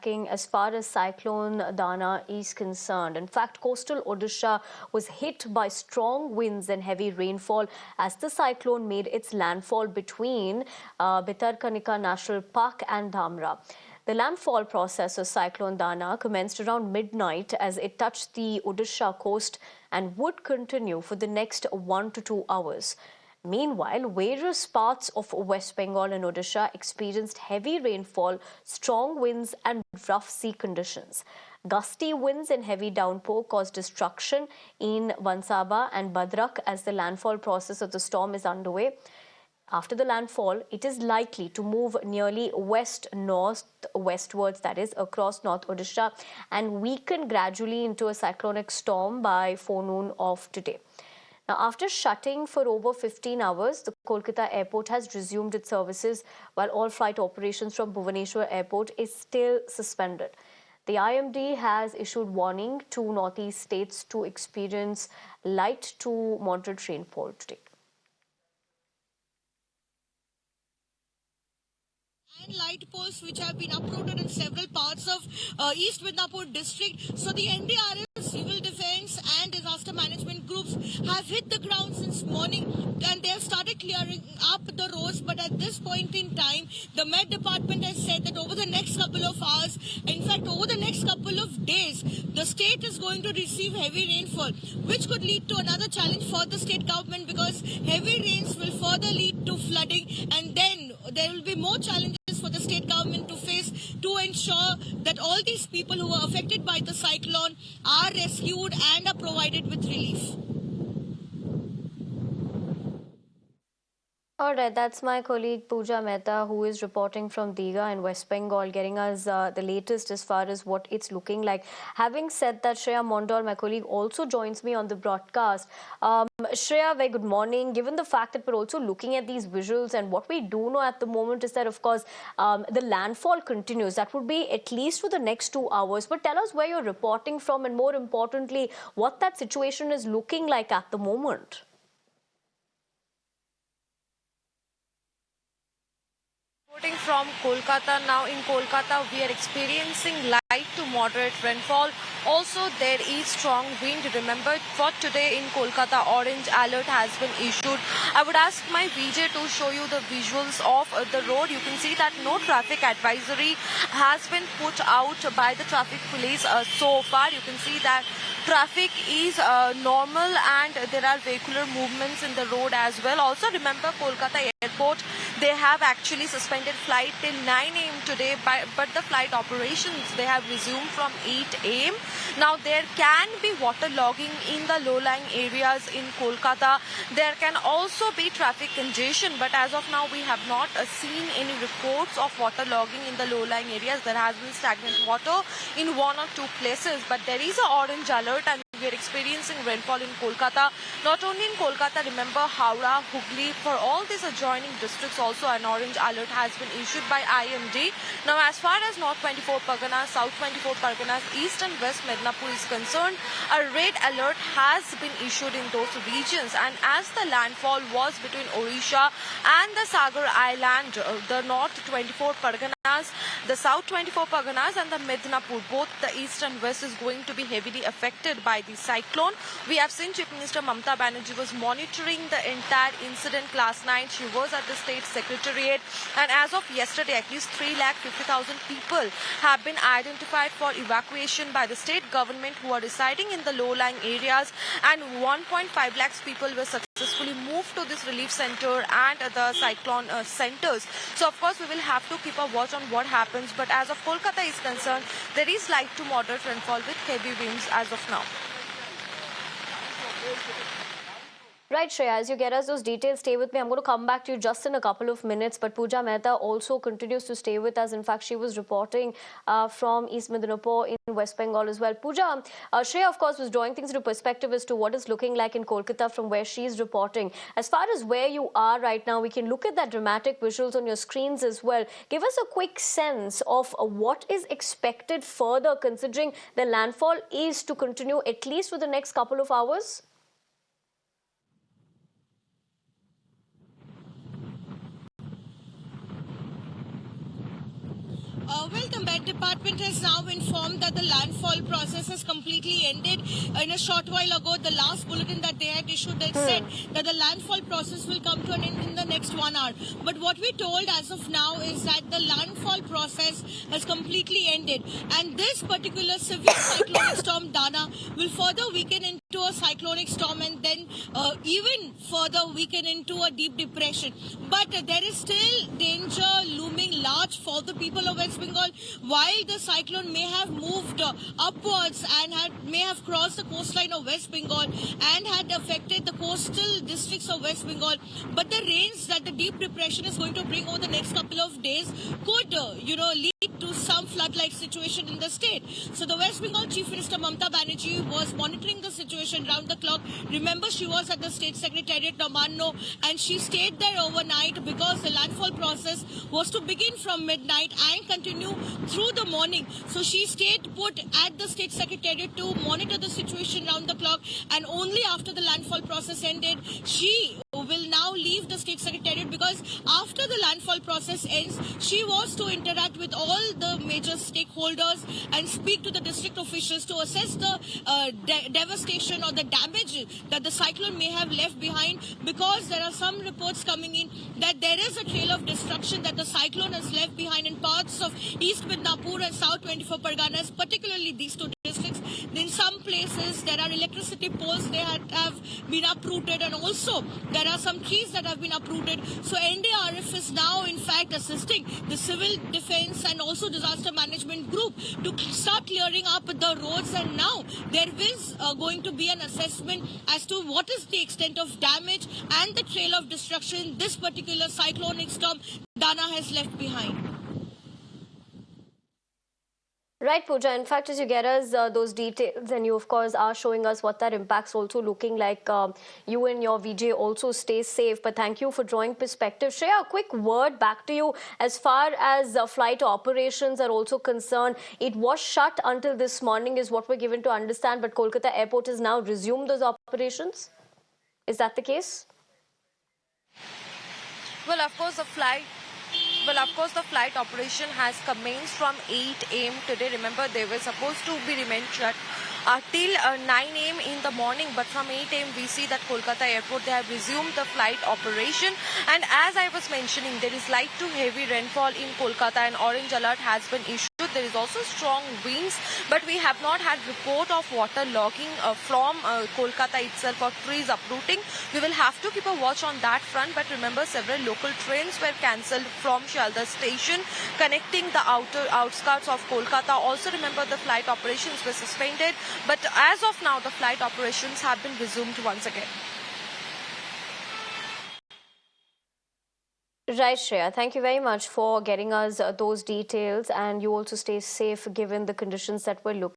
tracking as far as Cyclone Dana is concerned. In fact, coastal Odisha was hit by strong winds and heavy rainfall as the cyclone made its landfall between Bhitarkanika National Park and Dhamra. The landfall process of Cyclone Dana commenced around midnight as it touched the Odisha coast and would continue for the next 1 to 2 hours. Meanwhile, various parts of West Bengal and Odisha experienced heavy rainfall, strong winds and rough sea conditions. Gusty winds and heavy downpour caused destruction in Vansaba and Badrak as the landfall process of the storm is underway. After the landfall, it is likely to move nearly west-north-westwards, that is, across North Odisha, and weaken gradually into a cyclonic storm by forenoon of today. Now, after shutting for over 15 hours, the Kolkata airport has resumed its services while all flight operations from Bhubaneswar airport is still suspended. The IMD has issued warning to northeast states to experience light to moderate rainfall today. And light poles which have been uprooted in several parts of East Midnapur district. So the NDRF, Civil Defence and Disaster Management groups have hit the ground since morning and they have started clearing up the roads. But at this point in time, the Met Department has said that over the next couple of hours, in fact over the next couple of days, the state is going to receive heavy rainfall, which could lead to another challenge for the state government because heavy rains will further lead to flooding and then there will be more challenges for the state government to face to ensure that all these people who were affected by the cyclone are rescued and are provided with relief. All right, that's my colleague Pooja Mehta, who is reporting from Digha in West Bengal, getting us the latest as far as what it's looking like. Having said that, Shreya Mondal, my colleague, also joins me on the broadcast. Shreya, very good morning. Given the fact that we're also looking at these visuals and what we do know at the moment is that, of course, the landfall continues. That would be at least for the next 2 hours. But tell us where you're reporting from and more importantly, what that situation is looking like at the moment. Reporting from Kolkata. Now in Kolkata, we are experiencing light to moderate rainfall. Also, there is strong wind. Remember, for today in Kolkata, orange alert has been issued. I would ask my VJ to show you the visuals of the road. You can see that no traffic advisory has been put out by the traffic police so far. You can see that traffic is normal and there are vehicular movements in the road as well. Also, remember, Kolkata Airport, they have actually suspended flight till 9 a.m. today, but the flight operations, they have resumed from 8 a.m. Now, there can be water logging in the low-lying areas in Kolkata. There can also be traffic congestion, but as of now, we have not seen any reports of water logging in the low-lying areas. There has been stagnant water in 1 or 2 places, but there is an orange alert and we are experiencing rainfall in Kolkata. Not only in Kolkata, remember Howrah, Hooghly, for all these adjoining districts also an orange alert has been issued by IMD. Now as far as North 24 Parganas, South 24 Parganas, East and West Midnapur is concerned, a red alert has been issued in those regions. And as the landfall was between Odisha and the Sagar Island, the North 24 Parganas, the South 24 Parganas and the Midnapur, both the East and West is going to be heavily affected by the cyclone. We have seen Chief Minister Mamata Banerjee was monitoring the entire incident last night. She was at the State Secretariat and as of yesterday, at least 350,000 people have been identified for evacuation by the state government who are residing in the low-lying areas and 1.5 lakhs people were successfully moved to this relief center and the cyclone centers. So of course we will have to keep a watch on what happens, but as of Kolkata is concerned, there is light to moderate rainfall with heavy winds as of now. Right, Shreya, as you get us those details, stay with me. I'm going to come back to you just in a couple of minutes. But Pooja Mehta also continues to stay with us. In fact, she was reporting from East Midnapur in West Bengal as well. Pooja, Shreya, of course, was drawing things into perspective as to what it's looking like in Kolkata from where she's reporting. As far as where you are right now, we can look at that dramatic visuals on your screens as well. Give us a quick sense of what is expected further, considering the landfall is to continue at least for the next couple of hours. Well, the Met Department has now informed that the landfall process has completely ended. In a short while ago, the last bulletin that they had issued, they said that the landfall process will come to an end in the next 1 hour. But what we're told as of now is that the landfall process has completely ended. And this particular severe cyclonic storm, Dana, will further weaken into a cyclonic storm and then even further weaken into a deep depression. But there is still danger looming large for the people of West Bengal. While the cyclone may have moved upwards and may have crossed the coastline of West Bengal and had affected the coastal districts of West Bengal, but the rains that the deep depression is going to bring over the next couple of days could, lead to some flood-like situation in the state. So the West Bengal Chief Minister Mamata Banerjee was monitoring the situation round the clock. Remember, she was at the State Secretariat Nabanna and she stayed there overnight because the landfall process was to begin from midnight and continue through the morning. So she stayed put at the State Secretariat to monitor the situation round the clock, and only after the landfall process ended, she will now leave the State Secretariat, because after the landfall process ends, she was to interact with all the major stakeholders and speak to the district officials to assess the devastation or the damage that the cyclone may have left behind, because there are some reports coming in that there is a trail of destruction that the cyclone has left behind in parts of East Midnapur and South 24 Parganas, particularly these two districts. In some places, there are electricity poles that have been uprooted, and also there are some trees that have been uprooted. So NDRF is now, in fact, assisting the civil defense and also disaster management group to start clearing up the roads. And now there is going to be an assessment as to what is the extent of damage and the trail of destruction this particular cyclonic storm Dana has left behind. Right, Pooja. In fact, as you get us those details, and you, of course, are showing us what that impact's also looking like, you and your VJ also stay safe. But thank you for drawing perspective. Shreya, a quick word back to you. As far as flight operations are also concerned, it was shut until this morning, is what we're given to understand. But Kolkata Airport has now resumed those operations. Is that the case? Well, of course, the flight operation has commenced from 8 a.m. today. Remember, they were supposed to be remain shut till 9 a.m. in the morning, but from 8 a.m. we see that Kolkata Airport, they have resumed the flight operation. And as I was mentioning, there is light to heavy rainfall in Kolkata and orange alert has been issued. There is also strong winds, but we have not had report of water logging from Kolkata itself or trees uprooting. We will have to keep a watch on that front. But remember, several local trains were cancelled from Shalda station connecting the outskirts of Kolkata. Also remember, the flight operations were suspended, but as of now the flight operations have been resumed once again. Right, Shreya. Thank you very much for getting us those details, and you also stay safe given the conditions that we're looking.